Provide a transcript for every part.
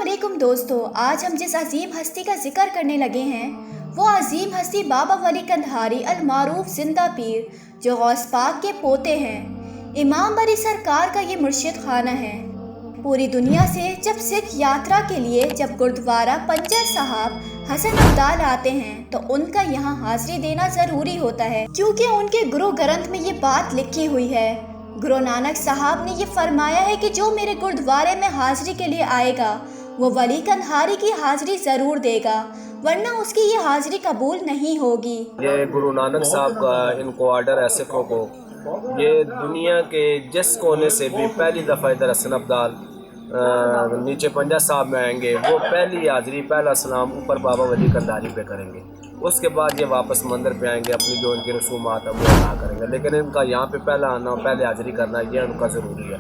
अस्सलामुअलैकुम दोस्तों, आज हम जिस अजीम हस्ती का जिक्र करने लगे हैं वो अजीम हस्ती बाबा वली कंधारी अल मारूफ जिंदा पीर, जो गौस पाक के पोते हैं। इमाम बरी सरकार का ये मुर्शिद खाना है। पूरी दुनिया से जब सिख यात्रा के लिए जब गुरुद्वारा पंजर साहब हसन अब्दाल आते हैं तो उनका यहाँ हाजिरी देना ज़रूरी होता है, क्योंकि उनके गुरु ग्रंथ में ये बात लिखी हुई है। गुरु नानक साहब ने ये फरमाया है कि जो मेरे गुरुद्वारे में हाजिरी के लिए आएगा वो वली कंधारी की हाजिरी ज़रूर देगा, वरना उसकी ये हाजिरी कबूल नहीं होगी। ये गुरु नानक साहब का इनको ऑर्डर है सिखों को, ये दुनिया के जिस कोने से भी पहली दफ़ा इधर हसन अब्दाल नीचे पंजा साहब में आएंगे, वो पहली हाजिरी पहला सलाम ऊपर बाबा वली कंधारी पे करेंगे। उसके बाद ये वापस मंदिर पे आएंगे, अपनी जो उनकी रसूमात है वो अदा करेंगे, लेकिन इनका यहाँ पे पहला आना, पहले हाजिरी करना ये उनका ज़रूरी है।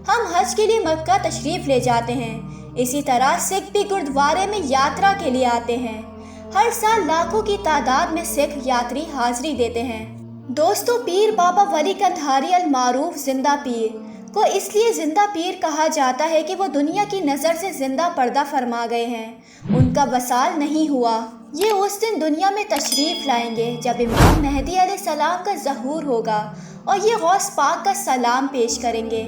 हम हज के लिए मक्का तशरीफ़ ले जाते हैं, इसी तरह सिख भी गुरुद्वारे में यात्रा के लिए आते हैं। हर साल लाखों की तादाद में सिख यात्री हाजिरी देते हैं। दोस्तों, पीर बाबा वली कंधारी अल मारूफ जिंदा पीर को इसलिए जिंदा पीर कहा जाता है कि वो दुनिया की नज़र से जिंदा पर्दा फरमा गए हैं। उनका वसाल नहीं हुआ। ये उस दिन दुनिया में तशरीफ़ लाएंगे जब इमाम मेहदी अलैहिस्सलाम का ज़हूर होगा और ये गौस पाक का सलाम पेश करेंगे।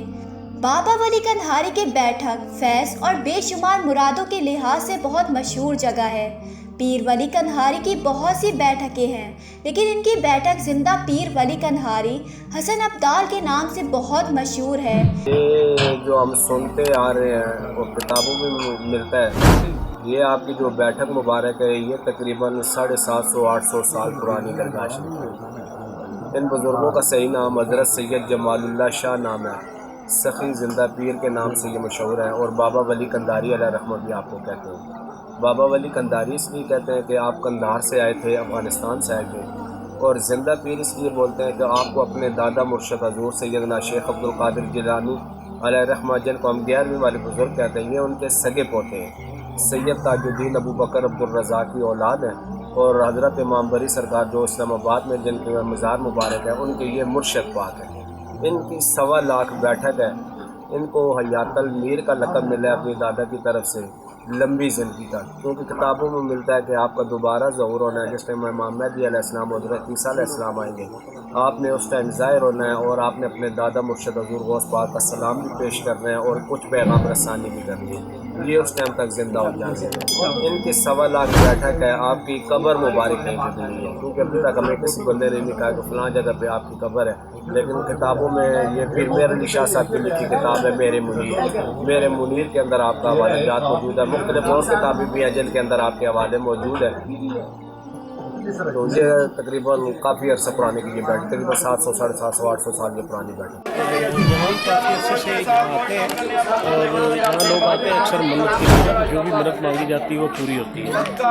बाबा वली कंधारी के बैठक फैज़ और बेशुमार मुरादों के लिहाज से बहुत मशहूर जगह है। पीर वली कंधारी की बहुत सी बैठकें हैं, लेकिन इनकी बैठक जिंदा पीर वली कंधारी हसन अब्दाल के नाम से बहुत मशहूर है। ये जो हम सुनते आ रहे हैं और किताबों में मिलता है, ये आपकी जो बैठक मुबारक है ये तकरीबन 750-800 साल पुरानी दरगाह है। इन बुज़ुर्गों का सही नाम हज़रत सैयद जमालुल्लाह शाह नाम है। सखी जिंदा पीर के नाम से ये मशहूर है और बाबा वली कंधारी अलैहि रहमत भी आपको कहते हैं। बाबा वली कंधारी इसलिए कहते हैं कि आप कंधार से आए थे, अफ़गानिस्तान से आए थे, और जिंदा पीर इसलिए बोलते हैं कि आपको अपने दादा मुर्शद हज़ूर सैयदना शेख अब्दुल कादिर जिलानी अलैहि रहमत, जिनको हम 11वीं वाले बुज़ुर्ग कहते हैं, ये उनके सगे पोते हैं। सैयद ताजुद्दीन अबू बकर अब्दुल रज़ा की औलाद है और हज़रत इमाम बरी सरकार जो इस्लामाबाद में जिनके मज़ार मुबारक है उनके ये मुर्शद पाक है। इनकी 1.25 लाख बैठक है। इनको हयातल मीर का लक़ब मिला है अपनी दादा की तरफ से, लंबी ज़िंदगी का, क्योंकि किताबों में मिलता है कि आपका दोबारा ज़हूर होना है। जिस टाइम इमाम मेहदी अलैहिस्सलाम हज़रत ईसा अलैहिस्सलाम आएंगे, आपने उस टाइम ज़ाहिर होना है और आपने अपने दादा मुर्शद हज़ूर गौस पाक का सलाम भी पेश करना है और कुछ पैगाम रसानी भी करनी है। ये उस टाइम तक ज़िंदा हो जाएंगे। इनकी 1.25 लाख बैठक है। आपकी कब्र मुबारक नहीं मिली है, क्योंकि अभी तक हमें किसी बंदे ने नहीं कहा कि फ़लाँ जगह पे आपकी कब्र है, लेकिन किताबों में ये फिर मेरे अली शाह साहब की लिखी किताब है मेरे मुनीर के अंदर आपका हवाले जात मौजूद है। मुख्तलिफ और किताबें भी हैं जिनके अंदर आपके हवाले मौजूद है। तो ये तकरीबन काफ़ी अर्सा पुराने की ये बैठ, तकरीबन 700, 750, 800 साल की पुरानी बैठ। यहाँ काफ़ी अच्छे से यहाँ आते हैं और यहाँ लोग आते हैं अक्सर मन्नत की वजह, जो भी मन्नत मांगी जाती है वो पूरी होती है। तो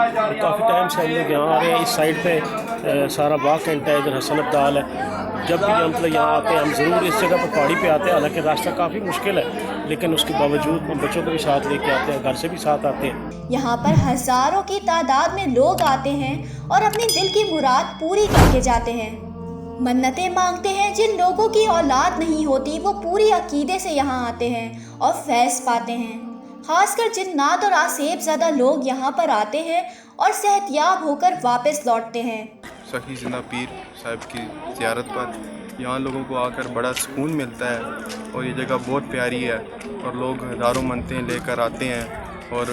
काफ़ी टाइम से हम लोग यहाँ आ रहे हैं। इस साइड पे सारा बाग कैंटा है, इधर हसन अब्दाल है। जब भी हम मतलब यहाँ आते हैं, हम ज़रूर इस जगह पर पहाड़ी पे आते हैं। हालांकि रास्ता काफ़ी मुश्किल है, लेकिन उसके बावजूद हम बच्चों को भी साथ लेके आते हैं, घर से भी साथ आते हैं। यहाँ पर हज़ारों की तादाद में लोग आते हैं और अपने दिल की मुराद पूरी करके जाते हैं। मन्नतें मांगते हैं। जिन लोगों की औलाद नहीं होती वो पूरी अकीदे से यहाँ आते हैं और फैज़ पाते हैं। खासकर जिन्नात और आसेब ज़्यादा लोग यहाँ पर आते हैं और सेहतयाब होकर वापस लौटते हैं। सखी जिंदा पीर साहब की ज़ियारत पर यहाँ लोगों को आकर बड़ा सुकून मिलता है और ये जगह बहुत प्यारी है और लोग हज़ारों मनतें लेकर आते हैं और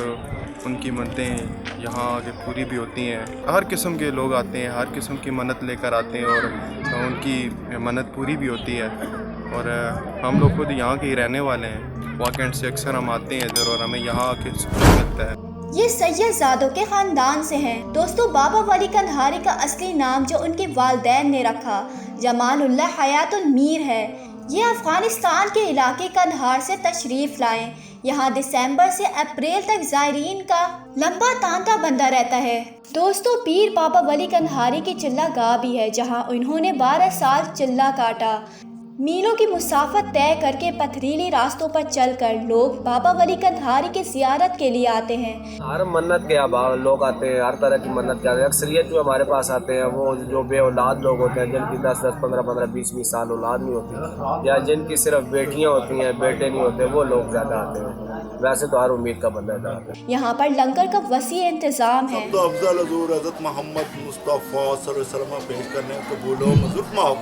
उनकी मनतें यहाँ आके पूरी भी होती हैं। हर किस्म के लोग आते हैं, हर किस्म की मन्नत लेकर आते हैं और उनकी मन्नत पूरी भी होती है। और हम लोग खुद यहाँ के ही रहने वाले हैं। वाकई से अक्सर हम आते हैं इधर और हमें यहाँ आके सुकून मिलता है। ये सैयदजादों के ख़ानदान से हैं। दोस्तों, बाबा वली कंधारी का असली नाम जो उनके वालिदैन ने रखा जमालुल्लाह हयातुल मीर है। ये अफ़गानिस्तान के इलाके कंधार से तशरीफ़ लाएँ। यहाँ दिसंबर से अप्रैल तक ज़ायरीन का लंबा तांता बंदा रहता है। दोस्तों, पीर बाबा वली कंधारी की चिल्ला गाह भी है, जहाँ उन्होंने 12 साल चिल्ला काटा। मीलों की मुसाफत तय करके पथरीले रास्तों पर चलकर लोग बाबा वली कंधारी की ज़ियारत के लिए आते हैं। हर मन्नत के अब लोग आते हैं, हर तरह की मन्नत के आते हैं। अक्सरियत जो हमारे पास आते हैं वो जो बे औलाद लोग होते हैं, जिनकी 10-10, 15-15, 20-20 साल औलाद नहीं होती, या जिनकी सिर्फ बेटियां होती हैं, बेटे नहीं होते, वो लोग ज़्यादा आते हैं। वैसे तो हर उम्मीद का बंदा आता है। यहाँ पर लंगर का वसी इंतज़ाम है। तो अफजल हुजूर हज़रत मोहम्मद मुस्तफ़ा सल्लल्लाहु अलैहि वसल्लम पेश करने कबूलो मंजूर फरमाओ।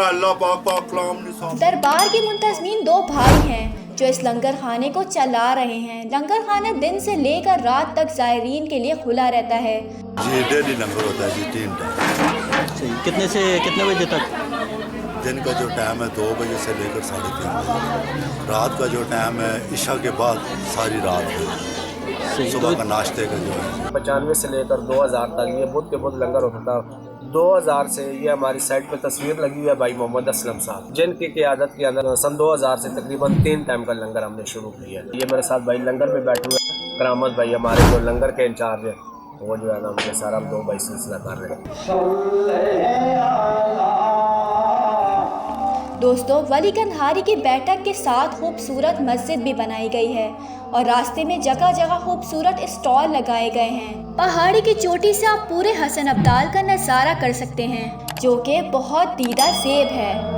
अल्लाह पाक पाक कलाम दरबार के मुंतज़मीन 2 भाई हैं जो इस लंगर खाने को चला रहे हैं। लंगर खाना दिन से लेकर रात तक ज़ायरीन के लिए खुला रहता है। जी डेली लंगर होता है जी 3 टाइम। कितने से कितने बजे तक? दिन का जो टाइम है 2 बजे से लेकर 3:30 बजे। रात का जो टाइम है इशा के बाद सारी रात है। सुबह का नाश्ते का जो है 95 से लेकर 2000 तक ये बुध के बुध लंगर होता था। 2000 से ये हमारी साइड पे तस्वीर लगी हुई है भाई मोहम्मद असलम साहब, जिनकी क़यादत के अंदर सन 2000 से तकरीबन 3 टाइम का लंगर हमने शुरू किया है। ये मेरे साथ भाई लंगर में बैठे हुए करामत भाई, हमारे जो लंगर के इंचार्ज है, वो जो है ना उनके सारा हम 2 भाई सिलसिला कर रहे हैं। दोस्तों, वली कंधारी की बैठक के साथ खूबसूरत मस्जिद भी बनाई गई है और रास्ते में जगह जगह खूबसूरत स्टॉल लगाए गए हैं। पहाड़ी की चोटी से आप पूरे हसन अब्दाल का नज़ारा कर सकते हैं, जो कि बहुत दीदा सेब है।